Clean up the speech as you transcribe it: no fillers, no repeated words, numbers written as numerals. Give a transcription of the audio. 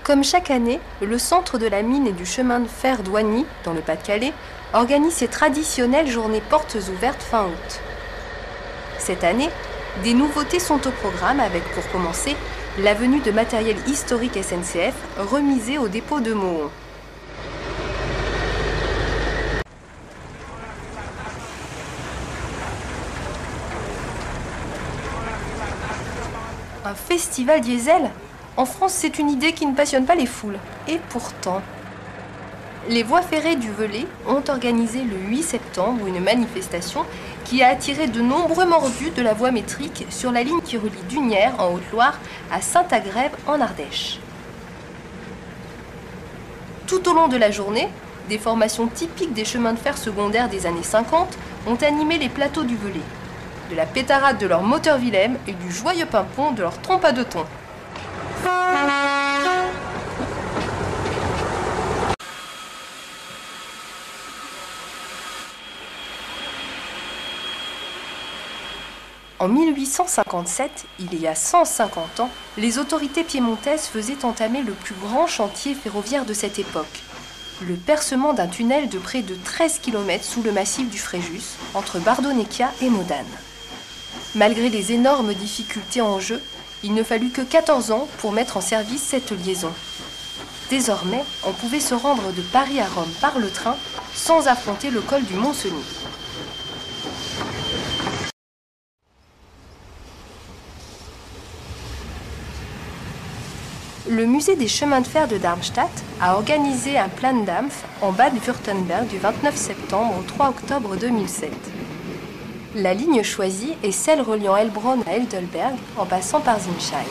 Comme chaque année, le centre de la mine et du chemin de fer d'Oigny, dans le Pas-de-Calais, organise ses traditionnelles journées portes ouvertes fin août. Cette année, des nouveautés sont au programme avec, pour commencer, la venue de matériel historique SNCF remisé au dépôt de Mohon. Un festival diesel? En France, c'est une idée qui ne passionne pas les foules. Et pourtant, les voies ferrées du Velay ont organisé le 8 septembre une manifestation qui a attiré de nombreux mordus de la voie métrique sur la ligne qui relie Dunières en Haute-Loire à Saint-Agrève en Ardèche. Tout au long de la journée, des formations typiques des chemins de fer secondaires des années 50 ont animé les plateaux du Velay, de la pétarade de leur moteur Willem et du joyeux pimpon de leur trompe à deux tons. En 1857, il y a 150 ans, les autorités piémontaises faisaient entamer le plus grand chantier ferroviaire de cette époque, le percement d'un tunnel de près de 13 km sous le massif du Fréjus, entre Bardonecchia et Modane. Malgré les énormes difficultés en jeu, il ne fallut que 14 ans pour mettre en service cette liaison. Désormais, on pouvait se rendre de Paris à Rome par le train sans affronter le col du Mont-Cenis. Le musée des chemins de fer de Darmstadt a organisé un Plandampf en Bade-Württemberg du 29 septembre au 3 octobre 2007. La ligne choisie est celle reliant Heilbronn à Heidelberg en passant par Zimsheim.